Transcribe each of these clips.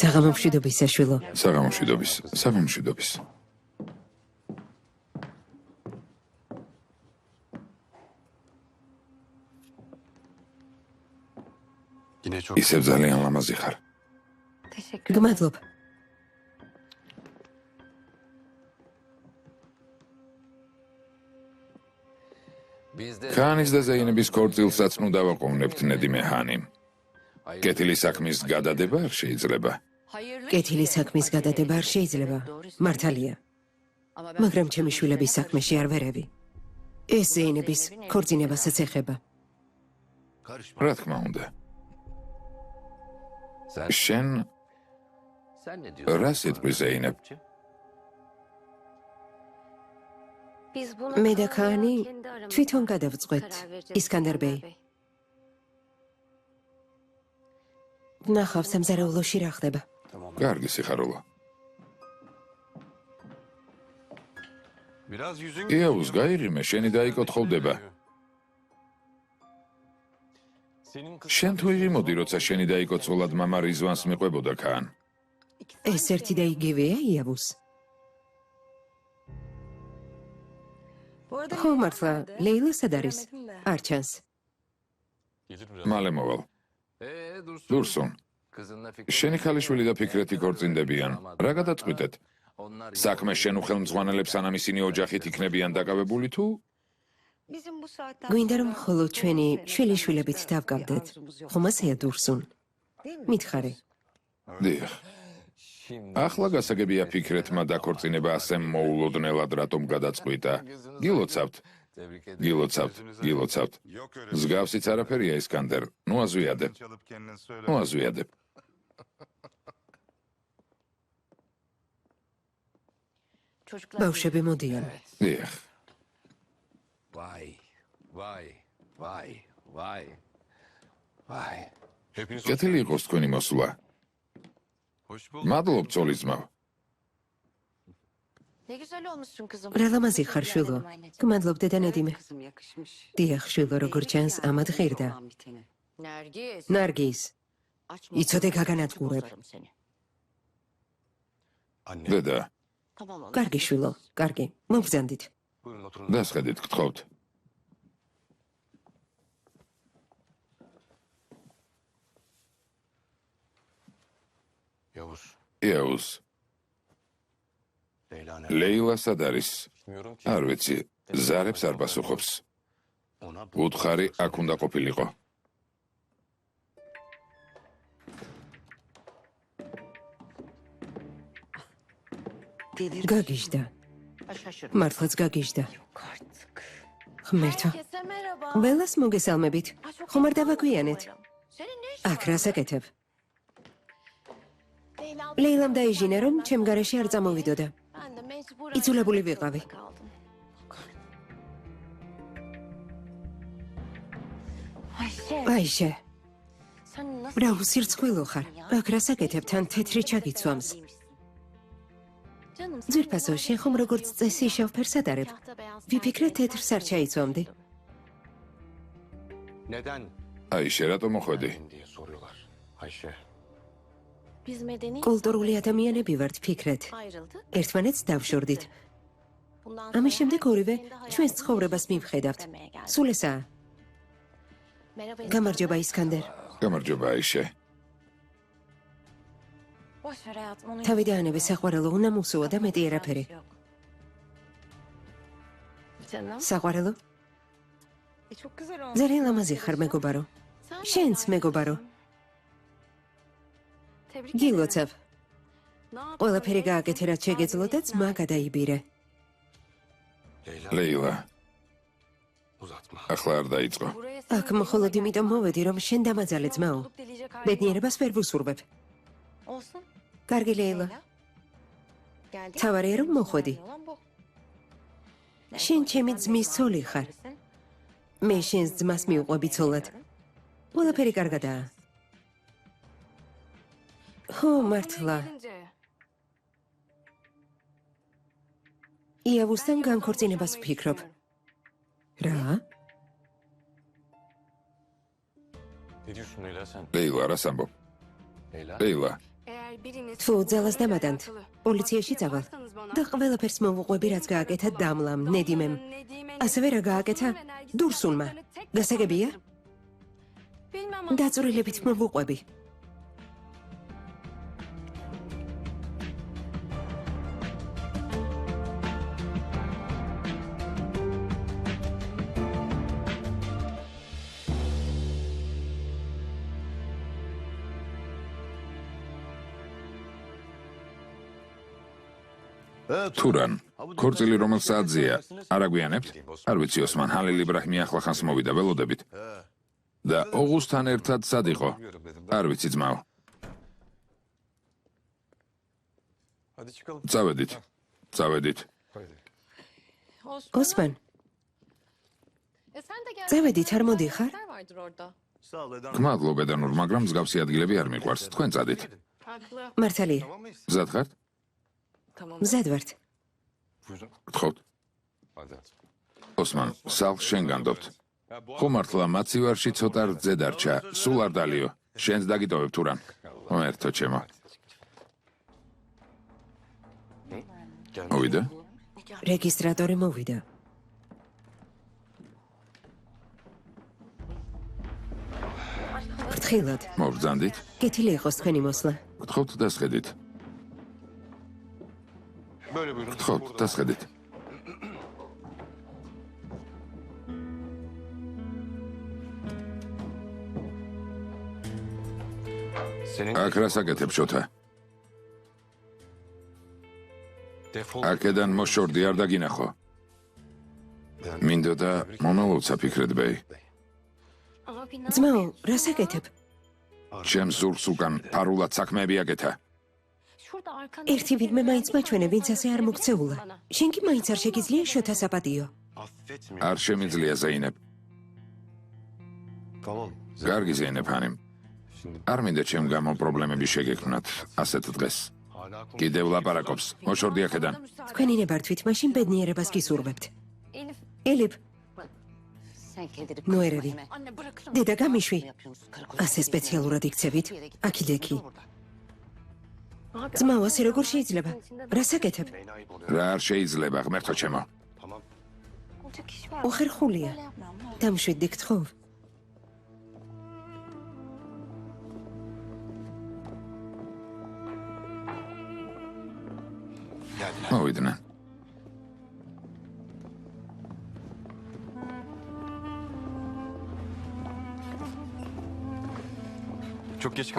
საღამომშვიდობის საშვილო. საღამომშვიდობის. ისევ ძალიან ლამაზი ხარ. გმადლობ. ქანის და ზეინების ქორწილსაც ნუ დავაყოვნებთ ნედიმე ჰანი. კეთილი საქმის გადადება არ შეიძლება. კეთილი საქმის გადადება არ შეიძლება. მართალია. მაგრამ ჩემი შვილების საქმეში არ ვერევი. ეს ზეინების ქორწინებასაც ეხება. რა თქმა უნდა. შენ რა სიტყვი ზეინებ? მე და ქანი თვითონ გადავწყვეტ, ისკანდარ ბეი. ნახავ სამზარეულოში რა ხდება. კარგი სიხარულო. იაუს გაირიმე, შენი დაიკოთხოვდება. შენ თუ იღიმოდი, როცა შენი დაიკოცოლად მამა რიзвანს მიყვებოდა ქან. ეს ერთი და იგივეა იავუს. ხო მართლა, ლეილა სად არის? არ ჩანს. მალე მოვალ. დურსუნ. შენი ქალიშვილი და ფიქრეთი ქორწინდებიან. რა გადაწყვიტეთ? საქმე შენ უხელმძღვანელებს სანამ ისინი ოჯახით იქნებიან დაკავებული თუ? გვინდა რომ მხოლოდ ჩვენი შვილიშვილებით დავგავდეთ. ხომასია დურსუნ. მითხარი. დიახ. ახლა გასაგებია ფიქრეთმა დაქორწინება ასე მოულოდნელად რატომ გადაწყვიტა. გილოცავთ. მსგავსიც არაფერია ისკანდერ. ნუ აზვიადებ. ბავშვები მოდიან. დიახ. კეთილი იყოს თქვენი მოსვლა. მადლობ ცოლისმავ. რა ლამაზი ხარ შვილო. გმადლობ დედა ნედიმე. დიახ შვილო, როგორ ჩანს ამად ღირდა. ნარგიზ. იცოდე გაგანადგურებ. დედა. კარგი შვილო, კარგი. მოგბრძანდით. დასხედით, გთხოვთ. იაუს. ლეილა სად არის? არ ვიცი, ზარებს არ პასუხობს. უთხარი აქ უნდა ყოფილიყო. გაგიჟდა. მართლაც გაგიჟდა. ღმერთო. ყველას მოგესალმებით. ხომ არ დავაგვიანეთ? აქ რას აკეთებ? ლეილამ დაიჟინა, რომ ჩემ გარეშე არ წამოვიდოდა. იძულებული ვიყავი. აიშე. რა უსირცხვილო ხარ? აქ რას აკეთებ? თან თეთრი ჩაგიცვამს. ძვირფასო, შენ ხომ როგორც წესი შავ ფერს ატარებ? ვიფიქრე თეთრს არ ჩაიცვამდი. აიშე, რატომ მოხვედი? კულტურული ადამიანები ვართ, ფიქრეთ. ერთმანეთს დავშორდით. ამის შემდეგ ორივე ჩვენს ცხოვრებას მივხედავთ. სულ ესაა. გამარჯობა ისკანდერ. გამარჯობა აიშე. თავი დაანებე საყვარელო, უნამუსოა და მეტი არაფერი. საყვარელო? ძალიან ლამაზი ხარ მეგობარო. შენც მეგობარო. გილოცავ. ყველაფერი გააკეთე, რაც შეგეძლო და ძმა გადაიბირე. ლეილა. ახლა არ დაიწყო. აქ მხოლოდ იმიტომ მოვედი, რომ შენ დამაძალე ძმაო. ბედნიერებას ვერ ვუსურვებ. კარგი ლეილა. თავარია რომ მოხვედი. შენ ჩემი ძმის ცოლი ხარ. მე შენს ძმას მიუყვები ცოლად. ყველაფერი კარგადაა. ხო, მართლა. იავუსთან განქორწინებას ვფიქრობ. რა? ლეილა, რას ამბობ? ლეილა, თუ ძალას დამატანთ, პოლიციაში წავალ და ყველაფერს მოვუყვები, რაც გააკეთა დამლამ, ნედიმემ. ასევე რა გააკეთა დურსუნმა. გასაგებია? დაწვრილებით მოვუყვები. თურან, ქორწილი რომელ საათზეა? არ აგვიანებთ? არ ვიცი, ოსმან ჰალილ იბრაჰიმი ახლახანს მოვიდა ველოდებით. და ოღუსთან ერთად სად იყო? არ ვიცი, ძმაო. წავედით. წავედით. ოსმან, წავედით, არ მოდიხარ? გმადლობ, ედანურ, მაგრამ მსგავსი ადგილები არ მიყვარს. თქვენ წადით. მართალია, მზად ხართ? მზად ვართ. გთხოვთ. ოსმან, სახლს შენ განდობთ. ხო მართლა მაცივარში ცოტა რძე დარჩა, სულ არ დალიო. შენს დაგიტოვებ თურან. მერთო ჩემო. მოვიდა? რეგისტრატორი მოვიდა. ფრთხილად. მობრძანდით? კეთილი იყოს თქვენი მოსვლა. გთხოვთ დასხედით. გთხოვთ დასხედით. აქ რას აკეთებ შოთა? აქედან მოშორდი, არ დაგინახო. მინდოდა მომელოცა ფიქრეთ ბეი. ძმაო, რას აკეთებ? ჩემს ზურგს უკან ფარულად საქმეები აკეთა. ერთი ვინმე მაინც მაჩვენე, ვინც ასე არ მოგცეულა. შენ კი მაინც არ შეგიძლია შოთა საპატიო. არ შემიძლია ზეინებ. კარგი ზეინებ ჰანიმ. არ მინდა ჩემ გამო პრობლემები შეგექმნათ ასეთ დღეს. კიდევ ლაპარაკობს. მოშორდი აქედან. თქვენი ნებართვით მაშინ ბედნიერებას გისურვებთ. ელიფ, ნოერევი. დედა გამიშვი. ასე სპეციალურად იქცევით? აქიდექი. ძმაო, ასე როგორ შეიძლება? რას აკეთებ? რა არ შეიძლება, ღმერთო ჩემო. ოხერხულია. დამშვიდდი გთხოვ. მოვიდნენ.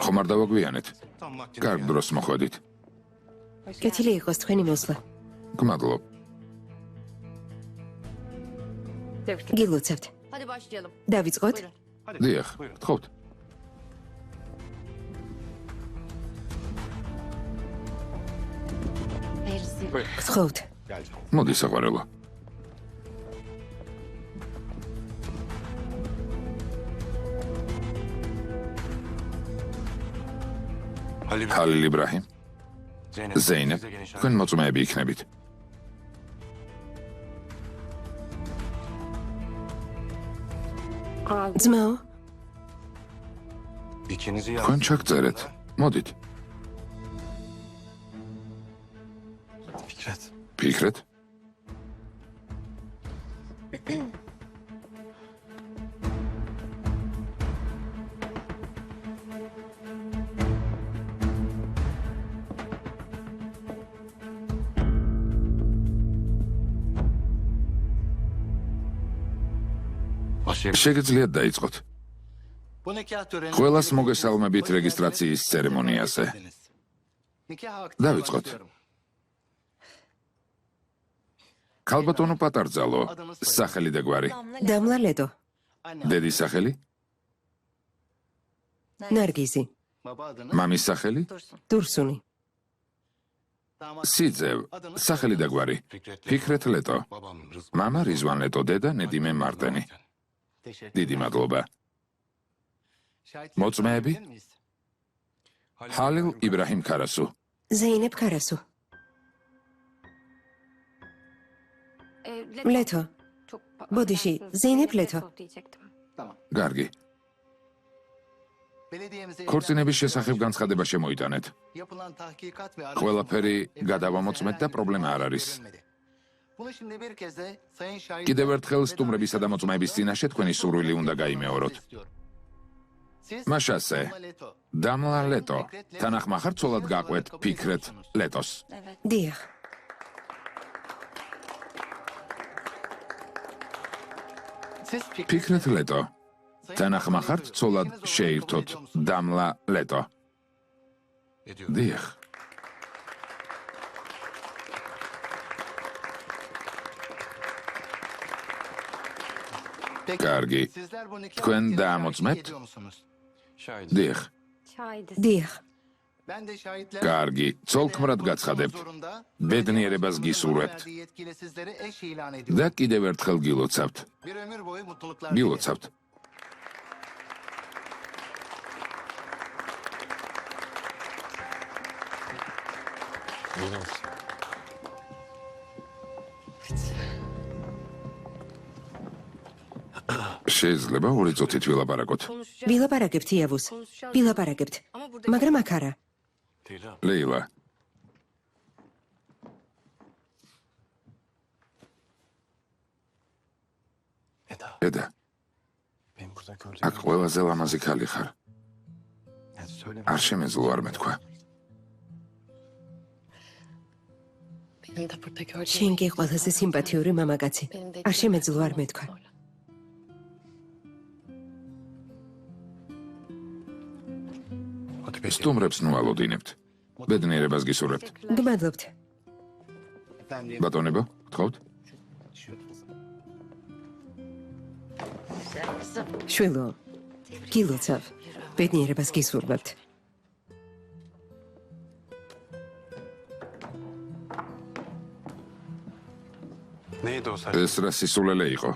ხომ არ დავაგვიანეთ? კარგ დროს მოხვედით. კეთილი იყოს თქვენი მოსვლა. გმადლობ. გილოცავთ. დავიწყოთ? დიახ, გთხოვთ. გთხოვთ. მოდი საყვარელო. ჰალილ იბრაჰიმ, ზეინებ, თქვენ მოწმეები იქნებით. ძმაო, თქვენ ჩაგწერეთ. მოდით. ფიქრეთ? შეგიძლიათ დაიწყოთ. ყველას მოგესალმებით რეგისტრაციის ცერემონიაზე. დავიწყოთ. ქალბატონო პატარძალო, სახელი და გვარი. დამლა ლედო. დედის სახელი? ნარგიზი. მამის სახელი? დურსუნი. სიძევ, სახელი და გვარი. ფიქრეთ ლეტო. მამა რიზვან ლეტო, დედა ნედიმე მარტენი. დიდი მადლობა. მოწმეები? ჰალილ იბრაჰიმ ქარასუ. ზეინებ ქარასუ. ლეთო. ბოდიში, ზეინებ ლეთო. გარგი. ქორწინების შესახებ განცხადება შემოიტანეთ. ყველაფერი გადავამოწმეთ და პრობლემა არ არის. კიდევ ერთხელ სტუმრებისა და მოწმეების წინაშე თქვენი სურვილი უნდა გაიმეოროთ. მაშასე, დამლა ლეტო, თანახმახარ ცოლად გაყვეთ ფიქრეთ ლეტოს. დიახ. ფიქრეთ ლეტო, თანახმახარ ცოლად შეირთოთ დამლა ლეტო. დიახ. კარგი. თქვენ დაამოწმებთ? დიახ. დიახ. კარგი. ცოლქმრად გაცხადებთ. ბედნიერებას გისურვებთ. და კიდევ ერთხელ გილოცავთ. გილოცავთ. შეიძლება ორი წუთით ვილაპარაკოთ. ვილაპარაკებთ იავუს. ვილაპარაკებთ. მაგრამ აქ არა. ლეილა. ედა. აქ ყველაზე ლამაზი ქალი ხარ. არ შემეძლო არ მეთქვა. შენ კი ყველაზე სიმპათიური მამაკაცი. არ შემეძლო არ მეთქვა. სტუმრებს ნუალოდინებთ. ბედნიერებას გისურვებთ. გმადლობთ. ბატონებო, გთხოვთ? შვილო, გილოცავ. ბედნიერებას გისურვებთ. ეს რა სისულელე იყო?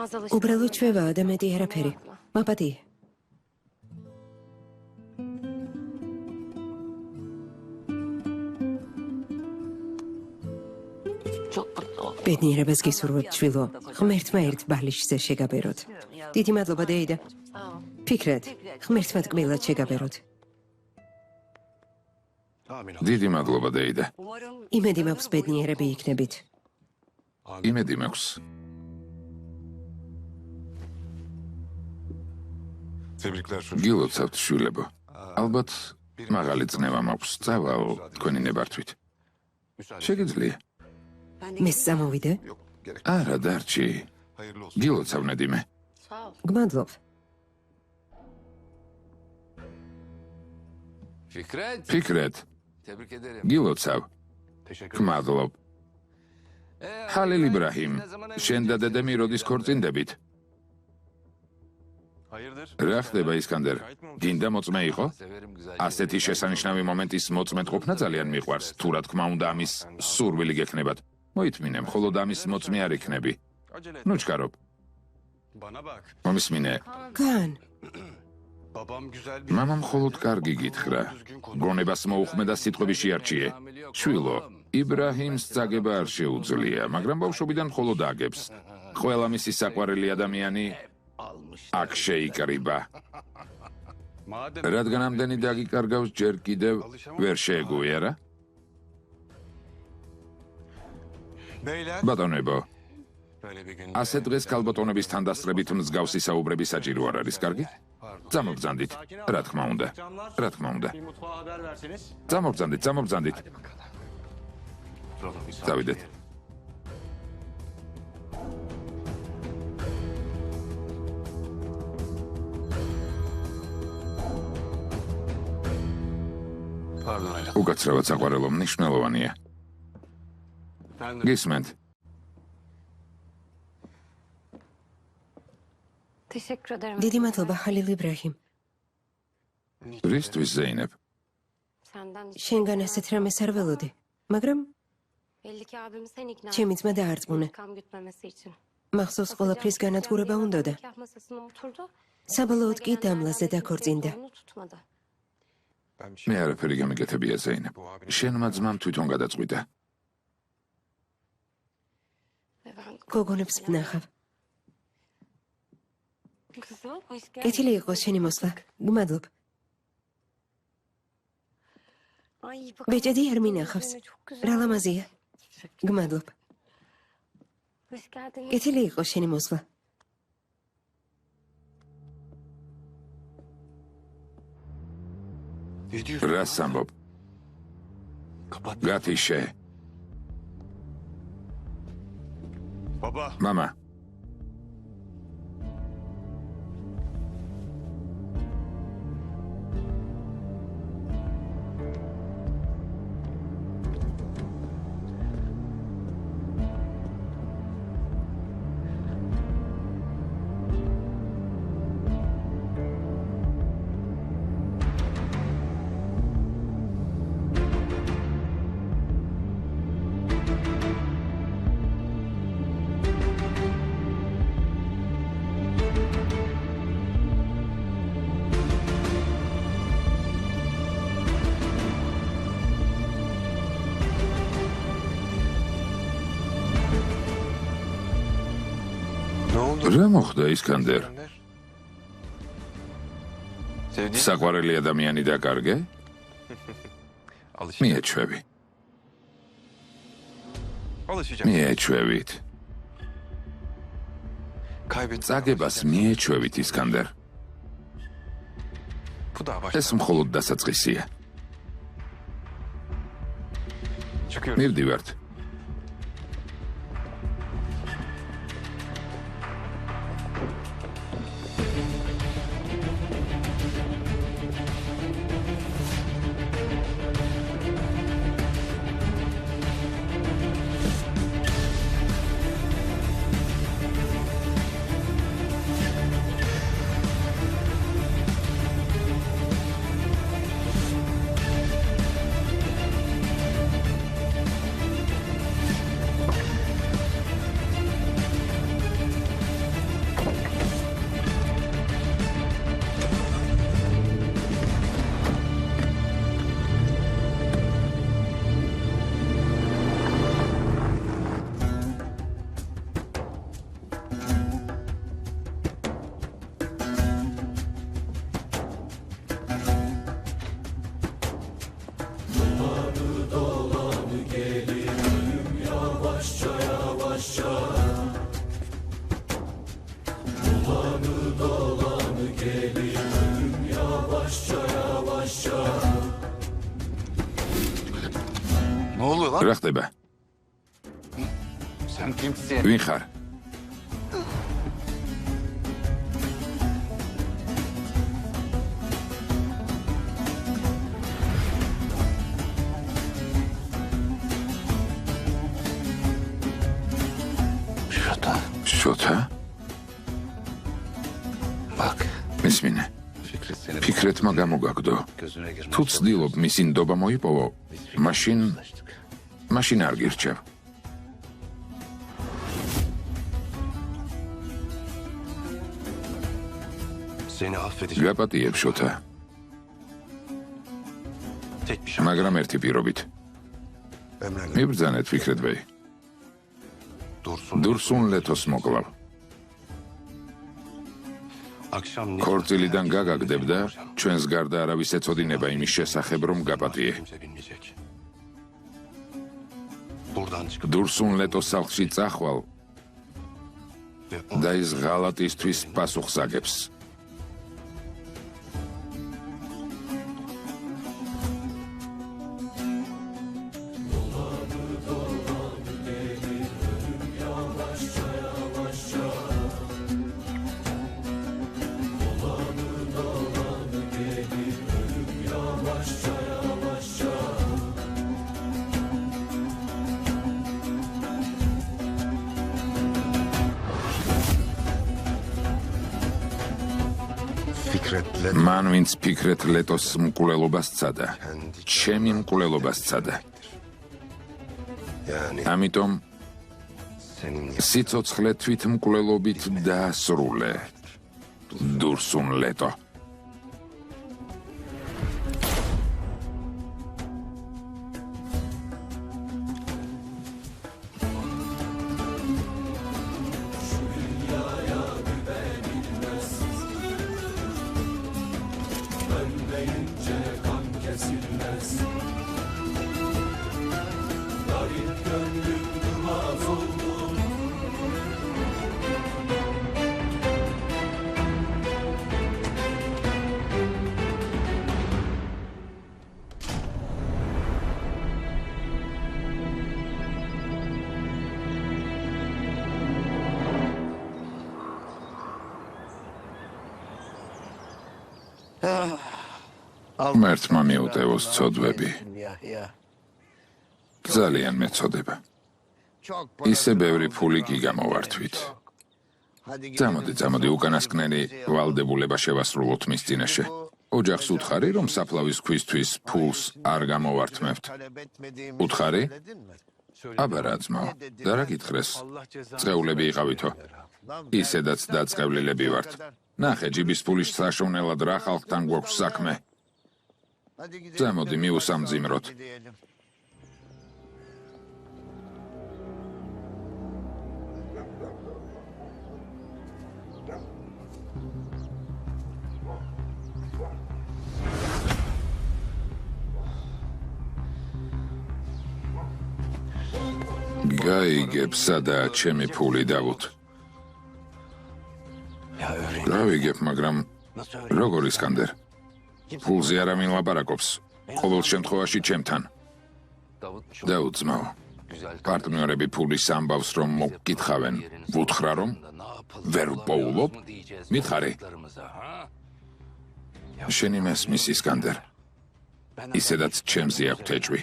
უბრალოდ ჩვევაა და მეტი არაფერი. მაპატი. ბედნიერებას გისურვებთ, შვილო. ღმერთმა ერთ ბალიშზე შეგაბეროთ. დიდი მადლობა, დეიდა. ფიქრეთ, ღმერთმა ტკბილად შეგაბეროთ. დიდი მადლობა, დეიდა. იმედი მაქვს ბედნიერები იქნებით. იმედი მაქვს. გილოცავთ, შვილებო. ალბათ მაღალი წნევა მაქვს. წავალ თქვენი ნებართვით. შეგიძლია? მეს წამოვიდე? არა, დარჩი. გილოცავ, ნედიმე. გმადლობ. ფიქრეთ. გილოცავ. გმადლობ. ჰალილ იბრაჰიმ, შენ და დედემი როდის ქორწინდებით? რა ხდება, ისკანდერ? გინდა მოწმე იყო? ასეთი შესანიშნავი მომენტის მოწმედ ყოფნა ძალიან მიყვარს. თუ რა თქმა უნდა ამის სურვილი გექნებათ. მოითმინე, მხოლოდ ამის მოწმე არ იქნები. ნუ ჩქარობ. მომისმინე. გან. მამამ მხოლოდ კარგი გითხრა. გონებას მოუხმე და სიტყვები შეარჩიე. შვილო, იბრაჰიმს წაგება არ შეუძლია, მაგრამ ბავშვობიდან მხოლოდ აგებს. ყველა მისი საყვარელი ადამიანი აქ შეიკრიბა. რადგან ამდენი დაგიკარგავს, ჯერ კიდევ ვერ შეეგუიერა? ბატონებო, ასე დღეს ქალბატონების თანდასწრებით მსგავსი საუბრები საჭირო არ არის, კარგი? წამობრძანდით, რა თქმა უნდა. რა თქმა უნდა. წამობრძანდით. დავიდეთ. უკაცრავად საყვარელო, მნიშვნელოვანია. გისმენთ. დიდი მადლობა, ჰალილ იბრაჰიმ. რისთვის ზეინებ? შენგან ასეთ რამეს არ ველოდი, მაგრამ ჩემი ძმა დაარწმუნა. მახსოვს ყველაფრის განადგურება უნდოდა. საბოლოოდ კი დამლაზე დაქორწინდა. მე არაფერი გამიგეთებია, ზეინებ. შენმა ძმამ თვითონ გადაწყვიტა. გოგონებს ვნახავ. კეთილი იყოს შენი მოსვლა. გმადლობ. ბეჭედი არ მინახავს. რა ლამაზია. გმადლობ. კეთილი იყოს შენი მოსვლა. რას ამბობ? გათიშე. მამა. რა მოხდა ისკანდერ? საყვარელი ადამიანი დაკარგე? მიეჩვევი. მიეჩვევით. წაგებას მიეჩვევით ისკანდერ. ეს მხოლოდ დასაწყისია. მივდივართ. რა ხდება? ვინ ხარ? შოთა? მისმინე. ფიქრეთმა გამოგაგდო. თუ ცდილობ მისი ნდობა მოიპოვო, მაშინ არ გირჩევ. გაპატიებ შოთა. მაგრამ ერთი პირობით. მიბრძანეთ ფიქრეთვე. დურსუნ ლეთოს მოკლავ. ქორწილიდან გაგაგდებ და ჩვენს გარდა არავის ეწოდინება იმის შესახებ, რომ გაპატიე. დურსუნ ლეთოს სახლში წახვალ და ის ღალატისთვის პასუხს აგებს. მან ვინც ფიქრეთ ლეტოს მკვლელობას სცადა, ჩემი მკვლელობას სცადა. ამიტომ სიცოცხლე თვით მკვლელობით დაასრულე. დურსუნ ლეტო. Sevmeyince kan kesilmez. Garip gönlüm durmaz oldu. ღმერთმა მიუტევოს ცოდვები. ძალიან მეწოდება. ისე ბევრი ფული კი გამოვართვით. Წამოდი, უკანასკნელი ვალდებულება შევასრულოთ მის წინაშე. ოჯახს უთხარი, რომ საფლავის ქვისთვის ფულს არ გამოვართმევთ. უთხარი? აბა რა ძმაო, და რა გითხრეს? წყეულები იყავითო. ისედაც დაწყევლილები ვართ. ნახე, ჯიბის ფულის საშოვნელად რა ხალხთან გვაქვს საქმე. Წამოდი, მივუსამძიმროთ. გაიგებ, სადაა ჩემი ფული, დავუთ. გავიგებ, მაგრამ როგორ ისკანდერ? ფულზე არავინ ლაპარაკობს. ყოველ შემთხვევაში ჩემთან. დავუთ ძმაო, პარტნიორები ფულის ამბავს რომ მოგკითხავენ, ვუთხრა რომ ვერ პოულობ? მითხარი. შენი მესმის ისკანდერ. ისედაც ჩემზე აქვთ ეჭვი.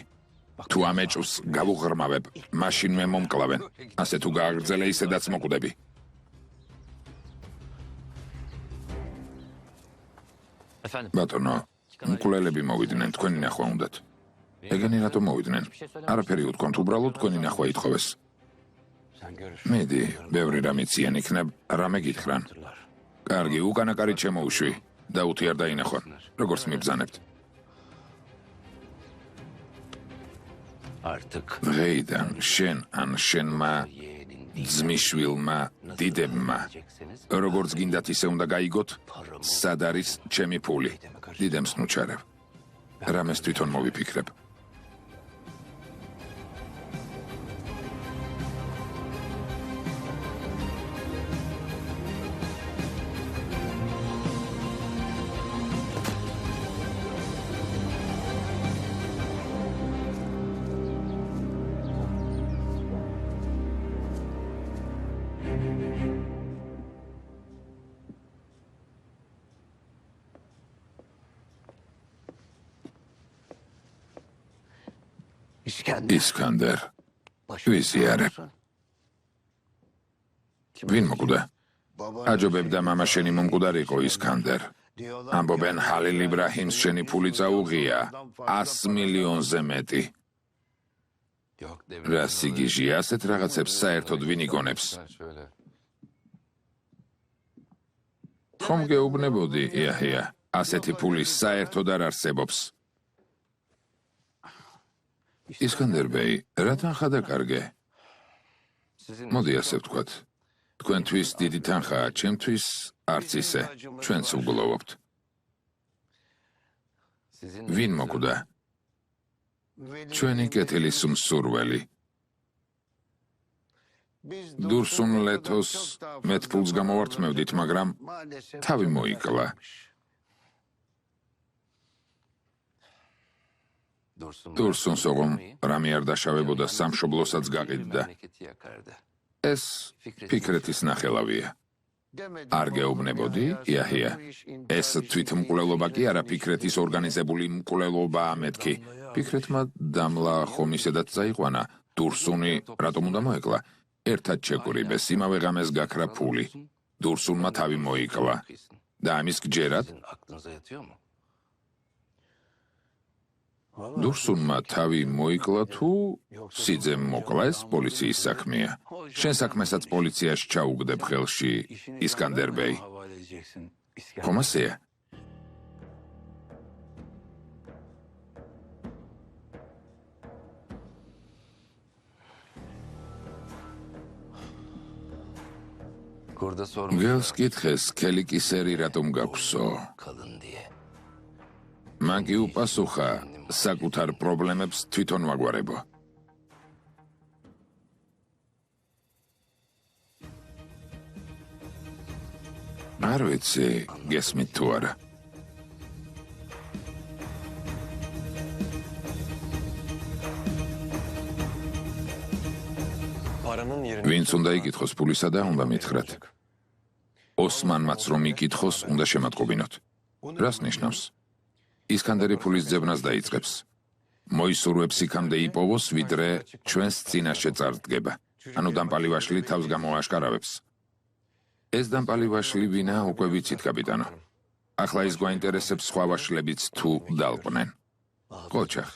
თუ ამ ეჭვს გავუღრმავებ, მაშინ მე მომკლავენ. ასე თუ გააგრძელე, ისედაც მოკვდები. ბატონო, მკვლელები მოვიდნენ, თქვენი ნახვა უნდათ. ეგენი რატომ მოვიდნენ? არაფერი უთქვამთ, უბრალოდ თქვენი ნახვა ითხოვეს. მიდი, ბევრი რამ იციან იქნებ, რამე გითხრან. კარგი, უკანაკარით შემოუშვი. დაუთი არ დაინახვა. როგორც მიბრძანებთ. დღეიდან შენ ან შენმა ძმისშვილმა, დიდებმა, როგორც გინდათ ისე უნდა გაიგოთ, სად არის ჩემი ფული. დიდემს ნუჩარევ. რამეს თვითონ მოვიფიქრებ. ისკანდერ, ვიზიარებ. ვინ მოკვდა? აჯობებდა მამა შენი მომკვდარიყო ისკანდერ. ამბობენ ჰალილ იბრაჰიმს შენი ფული წაუღია 100 მილიონზე მეტი. რა სიგიჟია ასეთ რაღაცებს საერთოდ ვინ იგონებს? ხომ გეუბნებოდი, იაჰია, ასეთი ფული საერთოდ არ არსებობს. ისკანდერ ბეი, რა თანხა დაკარგე? მოდი ასე ვთქვათ. თქვენთვის დიდი თანხაა, ჩემთვის არც ისე. ჩვენც ვგლოვობთ. ვინ მოკვდა? ჩვენი კეთილის მსურველი. დურსუნ ლეთოს მეტ ფულს გამოვართმევდით, მაგრამ თავი მოიკლა. დურსუნს ოღონ რამე არ დაშავებოდა, სამშობლოსაც გაყიდდა. ეს ფიქრეთის ნახელავია. არ გეუბნებოდი, იაჰია? ეს თვითმკვლელობა კი არა, ფიქრეთის ორგანიზებული მკვლელობაა მეთქი. ფიქრეთმა დამლა ხომ ისედაც წაიყვანა. დურსუნი რატომ უნდა მოეკლა? ერთად შეკურიბეს, იმავე ღამეს გაქრა ფული. დურსუნმა თავი მოიკლა. და ამის გჯერად? დურსუნმა თავი მოიკლა თუ სიძემ მოკლა, ეს პოლიციის საქმეა. შენ საქმესაც პოლიციაში ჩაუგდებ ხელში, ისკანდერ ბეი. ხომ ასეა? გელს კითხეს, ქელი კისერი რატომ გაქვსო? მან კი უპასუხა, საკუთარ პრობლემებს თვითონ ვაგვარებო. არ ვიცი, გესმით თუ არა. ვინც უნდა იკითხოს პულისა და უნდა მითხრათ. ოსმანმაც რომ იკითხოს, უნდა შემატყობინოთ. რას ნიშნავს? ისკანდერი ფულის ძებნას დაიწყებს. მოისურვებს იქამდე იპოვოს, ვიდრე ჩვენს წინაშე წარდგება. ანუ დამპალი ვაშლი თავს გამოაშკარავებს. ეს დამპალი ვაშლი ვინა უკვე ვიცით, კაპიტანო. ახლა ის გვაინტერესებს სხვა ვაშლებიც თუ დალყვნენ. ყოჩახ.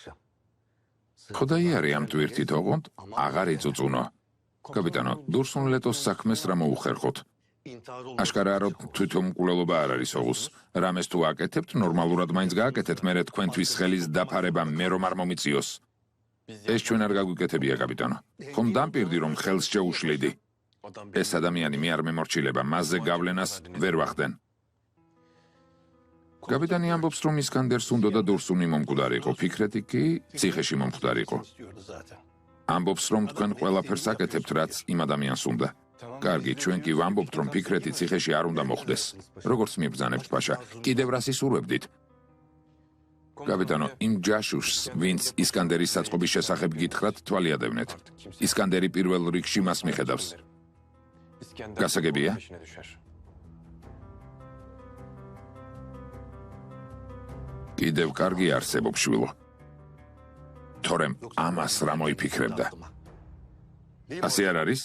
ხოდაიარი ამ ტვირთით ოღონდ აღარ იწუწუნო. კაპიტანო, დურსუნლეტოს საქმეს რა მოუხერხოთ? აშკარაა, რომ თვითმკვლელობა არ არის ოღუს. რამეს თუ აკეთებთ, ნორმალურად მაინც გააკეთეთ, მერე თქვენთვის ხელის დაფარება მე რომ არ მომიწიოს. ეს ჩვენ არ გაგვიკეთებია, კაპიტანო. ხომ დამპირდი, რომ ხელს შეუშლიდი. ეს ადამიანი მე არ მემორჩილება, მასზე გავლენას ვერ ვახდენ. კაპიტანი ამბობს, რომ ისკანდერს უნდა და დურსუნი მომკვდარიყო, ფიქრეთი კი ციხეში მომკვდარიყო. ამბობს, რომ თქვენ ყველაფერს აკეთებთ, რაც იმ ადამიანს უნდა. კარგი, ჩვენ კი ვამბობთ, რომ ფიქრეთი ციხეში არ უნდა მოხვდეს. როგორც მიბრძანებთ, პაშა, კიდევ რას ისურვებდით? კაპიტანო, იმ ჯაშუშს, ვინც ისკანდერის საწყობის შესახებ გითხრათ, თვალი ადევნეთ. ისკანდერი პირველ რიგში მას მიხედავს. გასაგებია? კიდევ კარგი არსებობს, შვილო. თორემ ამას რა მოიფიქრებდა? ასე არ არის?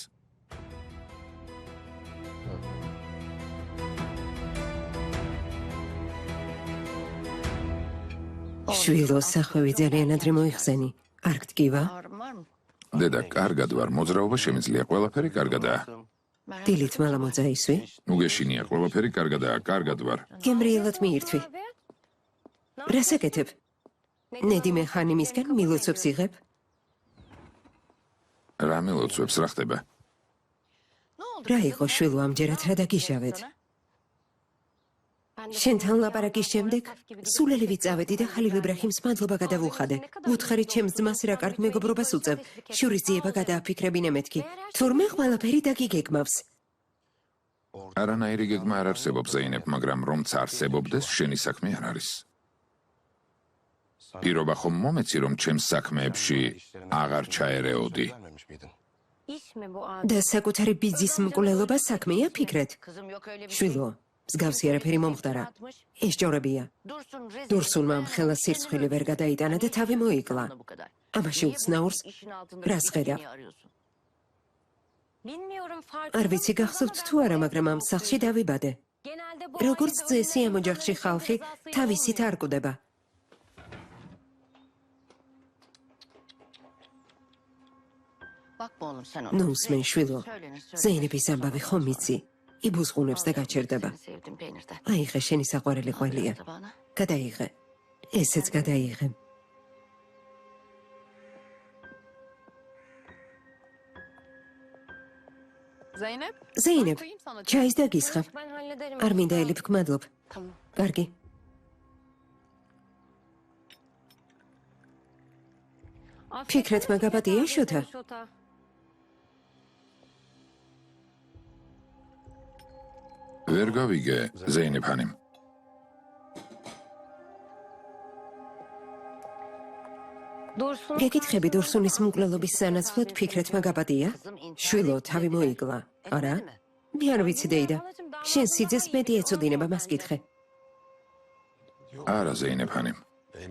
შვილო, სახვევი ძალიან ადრე მოიხსენი. არ გტკივა? დედა, კარგად ვარ, მოძრაობა შემიძლია, ყველაფერი კარგადაა. დილით მალა მოძაისვი? უგეშინია, ყველაფერი კარგადაა, კარგად ვარ. გემრიელად მიირთვი. რას აკეთებ? ნედიმე ხანიმისგან მილოცობს იღებ? რა მილოცვებს, რა ხდება? რა იყო, შვილო, ამჯერად რა დაგიშავეთ? შენთან ლაპარაკის შემდეგ სულელი ვიწავედი და ხალილ იბრაჰიმს მადლობა გადავუხადე. უთხარი ჩემს ძმას რა კარგ მეგობრობას უწევ. შურისძიება გადააფიქრებინე მეთქი. თურმე ყველაფერი დაგიგეგმავს. არანაირი გეგმა არ არსებობს, ზეინებ, მაგრამ რომც არსებობდეს, შენი საქმე არ არის. პირობა ხომ მომეცი, რომ ჩემს საქმეებში აღარ ჩაერეოდი. და საკუთარი ბიძის მკვლელობა საქმეა ფიქრეთ? შვილო, მსგავსი არაფერი მომხდარა. ეს ჯორებია. დურსუნმა ხელა სირცხვილი ვერ გადაიტანა და თავი მოიკლა. ამაში უცნაურს რას ხედავ? არ ვიცი გახსოვთ თუ არა, მაგრამ ამ სახლში დავიბადე. როგორც წესი, ამ ოჯახში ხალხი თავისით არ კვდება. ნუ უსმენ, შვილო, ზეინების ამბავი ხომ იცი? იბუზღუნებს და გაჩერდება. აიღე, შენი საყვარელი ყველია. გადაიღე. ესეც გადაიღე. ზეინებ, ჩაის დაგისხა. არ მინდა ელიფ, გმადლობ. კარგი. ფიქრეთმა გაბადია შოთა? ვერ გავიგე, ზეინებ ხანიმ. გეკითხები დურსუნის მკვლელობის სანაცვლოდ ფიქრეთმა გაბადია? შვილო, თავი მოიკლა. არა? მე არ ვიცი, დეიდა. შენ სიძეს მეტი ეწოდინება, მას კითხე. არა, ზეინებ ხანიმ.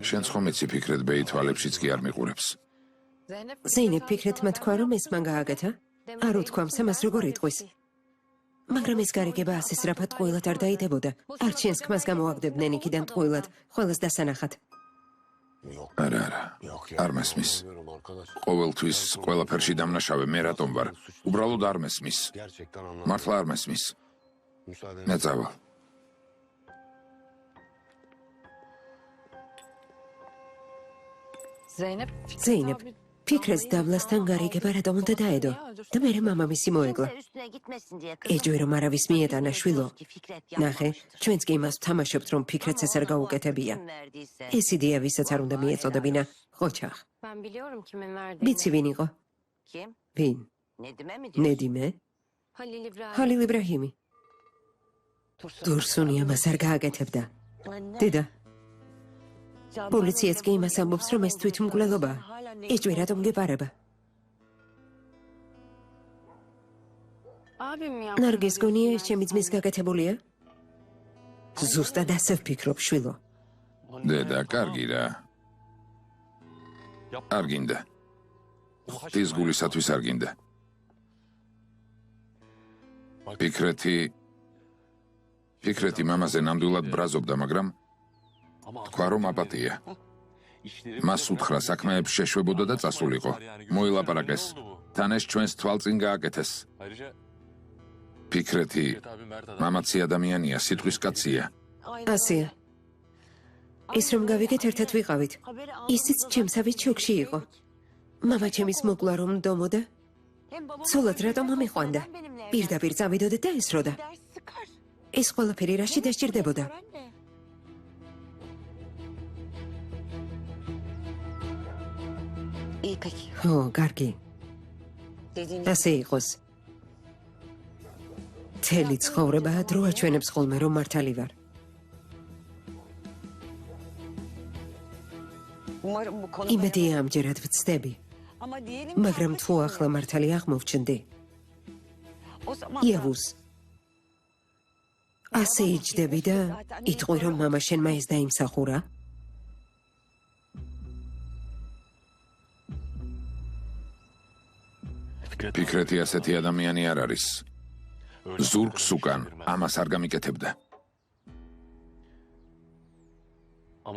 შენ ხომ იცი, ფიქრეთ ბეითვალებშიც კი არ მიყურებს. ზეინებ, ფიქრეთმა თქვა, რომ ეს მან გააკეთა? არ უთქვამს ამას როგორ იტყვის? მაგრამ ეს გარიგება ასე სწრაფად ტყუილად არ დაიდებოდა. არ ჩვენს ქმას გამოაგდებდნენ იქიდან ტყუილად, ყველას დასანახად. არა, არ მესმის. ყოველთვის ყველაფერში დამნაშავე, მე რატომ ვარ? უბრალოდ არ მესმის. მართლა არ მესმის. მე წავალ. ზეინებ, ფიქრეს დაბლასთან გარიგება რატომ უნდა დაედო და მერე მამამისი მოეგლა. ეჯვი რომ არავის მიეტანა შვილო. ნახე, ჩვენც კი იმას ვთამაშობთ, რომ ფიქრეთს ეს არ გაუკეთებია. ეს იდეა ვისაც არ უნდა მიეწოდებინა, ყოჩახ. ვიცი ვინ იყო? ვინ? ნედიმე? ჰალილ იბრაჰიმი. დურსუნი ამას არ გააკეთებდა. დედა. პოლიციაც კი იმას ამბობს, რომ ეს თვითმკვლელობაა. ეჯვი რატომ გეპარება? ნარგიზ გონია ეს ჩემი ძმის გაკეთებულია? ზუსტად ასე ვფიქრობ, შვილო. დედა, კარგი რა. არ გინდა. ღვთის გულისათვის არ გინდა. ფიქრეთი მამაზე ნამდვილად ბრაზობდა, მაგრამ თქვა რომ აპატია. მას უთხრა საქმეებს შეშვებოდა და წასულიყო. მოილაპარაკეს. თან ეს ჩვენს თვალწინ გააკეთეს. ფიქრეთი მამაცი ადამიანია, სიტყვის კაცია. ასია. ის რომ გავიგეთ ერთად ვიყავით. ისიც ჩემსავით შოკში იყო. მამა ჩემის მოკლა რომ დომოდა. ცოლად რატომ მომიყვანდა? პირდაპირ წავიდოდა და ესროდა. ეს ყველაფერი რაში დასჭირდებოდა? ო, კარგი. ასე იყოს. მთელი ცხოვრება დრო აჩვენებს ხოლმე, რომ მართალი ვარ. იმედია ამჯერად ვცდები. მაგრამ თუ ახლა მართალი აღმოვჩნდი. იავუს. ასე იჯდები და იტყვი, რომ მამა შენმა ეს დაიმსახურა? ფიქრეთი ასეთი ადამიანი არ არის. ზურგს უკან ამას არ გამიკეთებდა.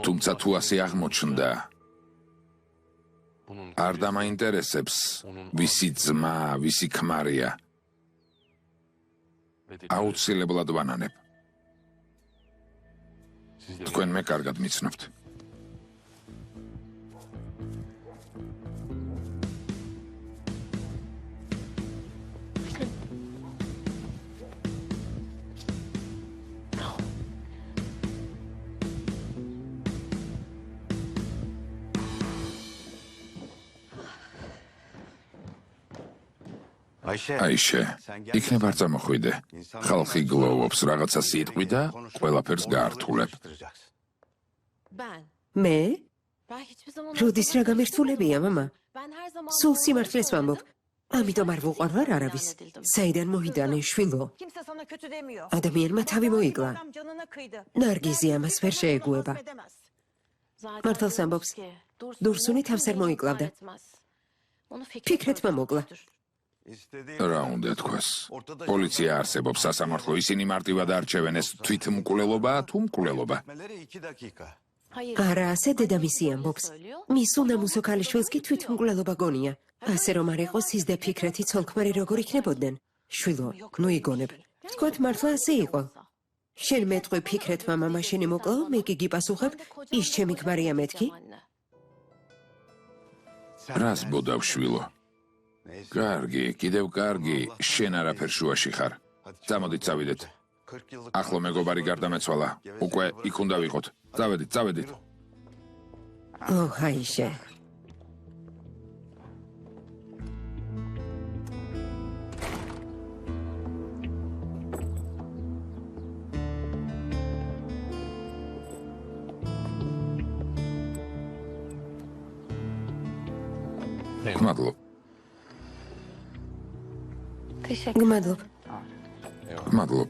თუმცა თუ ასე აღმოჩნდა, არ დამაინტერესებს ვისი ძმა, ვისი ქმარია. აუცილებლად ვანანებ. თქვენ მე კარგად მიცნობთ. აიშე, იქნებ არ წამოხვიდე. ხალხი გლოვობს რაღაცა სიტყვი და ყველაფერს გაართულებ. მე? როდის რა გამირთულებია, მამა? სულ სიმართლეს ვამბობ. ამიტომ არ ვუყვარვარ არავის. საიდან მოიდანე, შვილო? ადამიანმა თავი მოიკლა. ნარგიზი ამას ვერ შეეგუება. მართალს ამბობს, დურსუნი თავს არ მოიკლავდა. ფიქრეთმა მოკლა. რა უნდა თქვას? პოლიცია არსებობს, სასამართლო, ისინი მარტივად არჩევენ, ეს თვითმკვლელობაა თუ მკვლელობა? არა, ასე დედამისი ამბობს. მის უნამუსო ქალიშვილს კი თვითმკვლელობა გონია. ასე რომ არ იყოს ის და ფიქრეთი ცოლ-ქმარი როგორ იქნებოდნენ? შვილო, ნუ იგონებ. თქვათ მართლა ასე იყო. შენ მეტყვი ფიქრეთმა მამა შენი მოკლაო, მე კი გიპასუხებ, ის ჩემი ქმარია მეთქი? რას ბოდავ, შვილო? კარგი, კიდევ კარგი, შენ არაფერ შუაში ხარ. წამოდით, წავიდეთ. ახლო მეგობარი გარდამეცვალა. უკვე იქ უნდა ვიყოთ. წავედით. ო, აიშე. გმადლობ. გმადლობ. გმადლობ.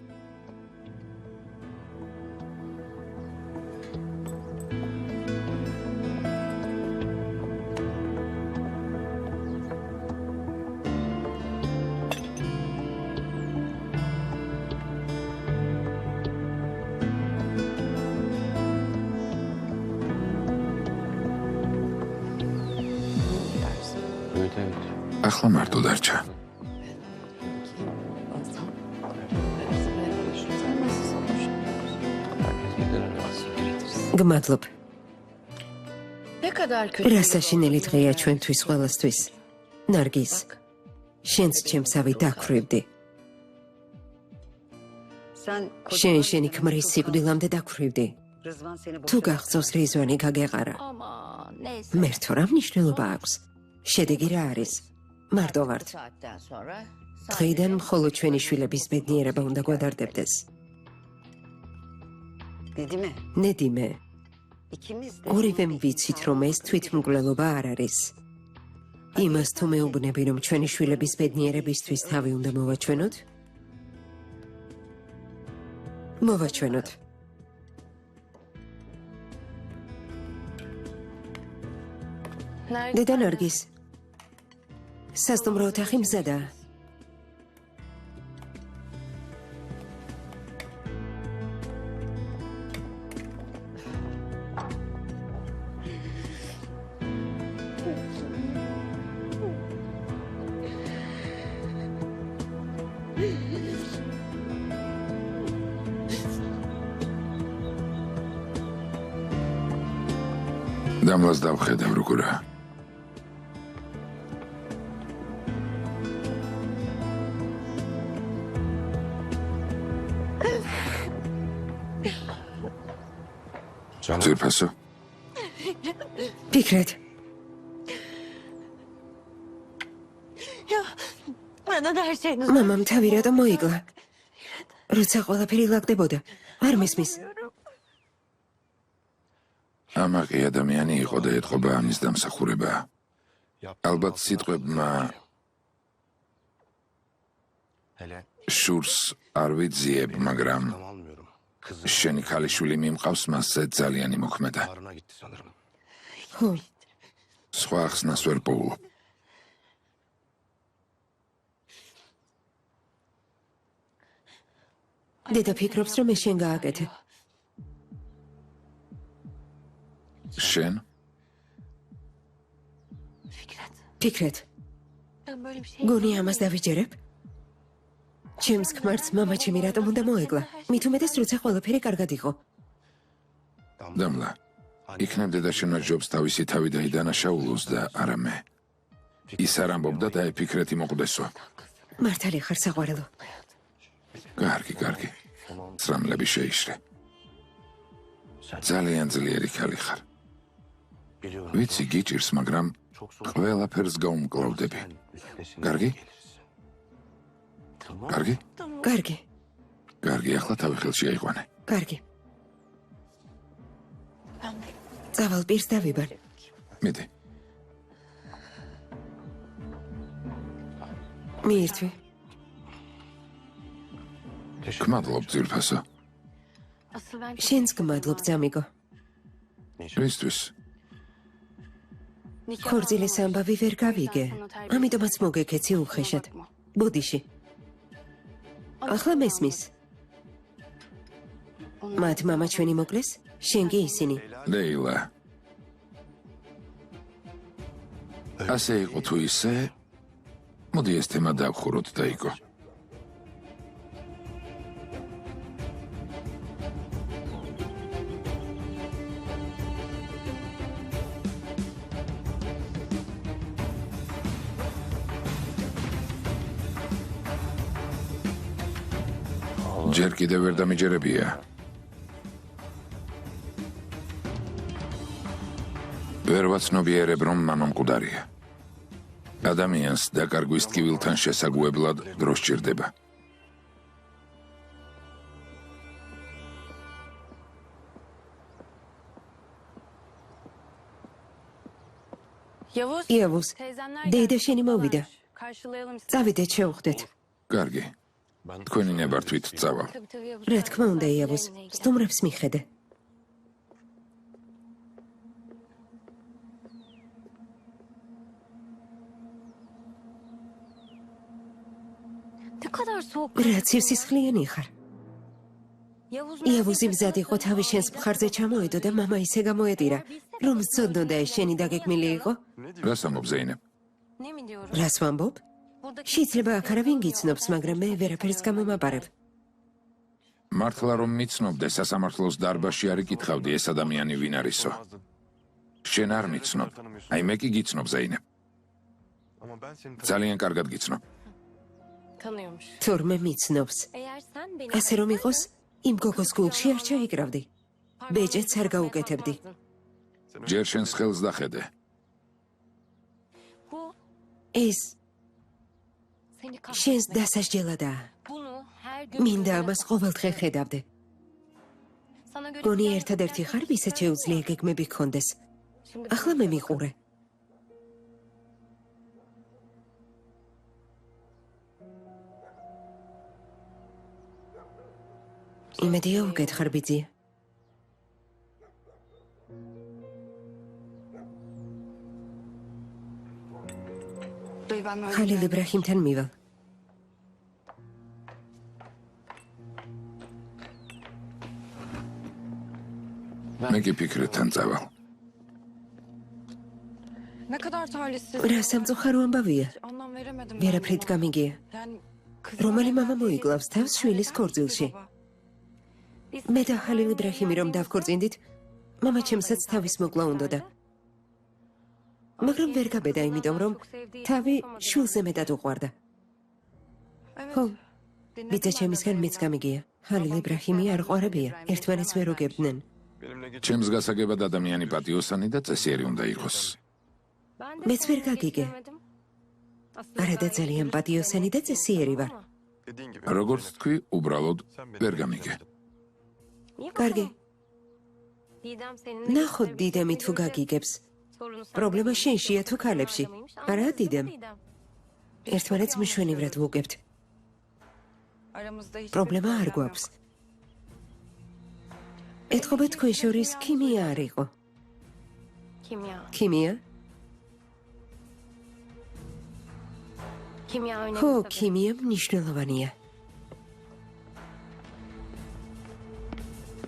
ახლა მარტო დარჩა. გმადლობ. რა საშინელი დღეა ჩვენთვის ყველასთვის. ნარგიზ, შენც ჩემსავე დაქვრივდი. შენი ქმრის სიკვდილამდე დაქვრივდი. თუ გახსოვს რიзвანი გაგეყარა. მე რთო რა მნიშვნელობა აქვს? შედეგი რა არის? მარტო ვართ. დღეიდან მხოლოდ ჩვენი შვილების ბედნიერება უნდა გვადარდებდეს. ნედიმე, ორივემ ვიცით, რომ ეს თვითმკვლელობა არ არის. იმას თუ მეუბნები, რომ ჩვენი შვილების ბედნიერებისთვის თავი უნდა მოვაჩვენოთ? მოვაჩვენოთ. დედა ნარგიზ, სასტუმრო ოთახი მზადაა. დამლას დავხედავ როგორა. ძირფასო. ფიქრეთ. მამამ თავი რატომ მოიგლა? როცა ყველაფერი ლაგდებოდა. არ მისმის. ამაყი ადამიანი იყო და ეთყობა ამის დამსახურება. ალბათ სიტყვებმა შურს არ ვიძიებ, მაგრამ შენი ქალიშვილი მიმყავს მასზე ძალიან იმოქმედა. ხო, სხვა ახსნას ვერ პოულობ. დედა ფიქრობს, რომ ეს შენ გააკეთე. შენ? ფიქრეთ. გონი ამას დავიჯერებ? ჩემს ქმარს მამა ჩემი რატომ უნდა მოეგლა? მით უმეტეს როცა ყველაფერი კარგად იყო. დამლა, იქნებ დედა შენმა ჯობს თავისი თავი დაიდანაშაულოს და არა მე. ის არ ამბობდა და ეფიქრეთი მოკვდესო. მართალი ხარ საყვარელო. კარგი. სრამლები შეიშრე. ძალიან ძლიერი ქალი ხარ. ვიცი გიჭირს, მაგრამ ყველაფერს გაუმკლავდები. კარგი? კარგი, ახლა თავი ხელში აიყვანე. კარგი. წავალ პირს დავიბარ. მიდი. მიირთვი. გმადლობ ძირფასო. შენც გმადლობ ძამიგო. რისთვის? ქორწილის ამბავი ვერ გავიგე. ამიტომაც მოგეკეცი უხეშად. ბუდიში. ახლა მესმის. მათ მამა ჩვენი მოკლეს? შენ კი ისინი. ლეილა. ასე იყო თუ ისე, მოდი ეს თემა დავხუროთ და იქო. ჯერ კიდევ ვერ დამიჯერებია. ვერ ვაცნობიერებ, რომ მამა მკვდარია. ადამიანს დაკარგვის ტკივილთან შესაგუებლად დრო სჭირდება. იავუს, დედა შენი მოვიდა. წავიდეთ შევხვდეთ. კარგი. თქვენი ნებართვით წავალ. რა თქმა უნდა, იავუს, სტუმრებს მიხედე. რა ცივსისხლიანი ხარ? იავუზი მზად იყო თავი შენს მხარზე ჩამოედო და მამა ისე გამოეტირა, რომ სწოდნოდა ეს შენი დაგეგმილი იყო? რას ამბობ ზეინებ? რას ვამბობ? შეიძლება აქ არავინ გიცნობს, მაგრამ მე ვერაფერს გამომაბარებ. მართლა რომ მიცნობდე, სასამართლოს დარბაზში არ იკითხავდი ეს ადამიანი ვინ არისო. შენ არ მიცნობ. აი მე კი გიცნობ, ზეინებ. ძალიან კარგად გიცნობ. თორმე მიცნობს. ასე რომ იყოს, იმ გოგოს გულში არ ჩაიკრავდი. ბეჭედს არ გაუკეთებდი. ჯერ შენს ხელს დახედე. ეს შენს დასასჯელადაა. მინდა ამას ყოველდღე ხედავდე. გონი ერთადერთი ხარ, ვისაც შეუძლია გეგმები გქონდეს. ახლა მე მიყურე. იმედია უკითხარ ბიძია. ხალილ იბრაჰიმთან მივალ. მე კი ფიქრეთთან წავალ. Ne kadar talihsiz. რა სამწუხარო ამბავია. Anlam veremedim. ვერაფრით გამიგია. Yani რომელი მამა მოიკლავს თავს შვილის ქორწილში? მე და ხალილ იბრაჰიმი რომ დავქორწინდით, მამა ჩემსაც თავის მოკლა უნდოდა. მაგრამ ვერ გაბედა, იმიტომ რომ თავი შვილზე მეტად უყვარდა. ხო, ბიძა ჩემისგან მეც გამიგია. ხალილ იბრაჰიმი არ ყვარებია, ერთმანეთს ვერ უგებდნენ. ჩემს გასაგებად ადამიანი პატიოსანი და წესიერი უნდა იყოს. მეც ვერ გაგიგე. არადა ძალიან პატიოსანი და წესიერი ვარ. როგორც თქვი, უბრალოდ ვერ გამიგე. კარგი. ნახოთ დიდემი თუ გაგიგებს. პრობლემა შენშია თუ ქალებში? არა დიდემ. ერთმანეთს მშვენივრად ვუგებთ. aramızda hiç პრობლემა არ გვაქვს. ეთყობა თქვენ შორის ქიმია არ იყო? Kimya. ქიმია? Kimya önemli ხო, tabii. ქიმია მნიშვნელოვანია.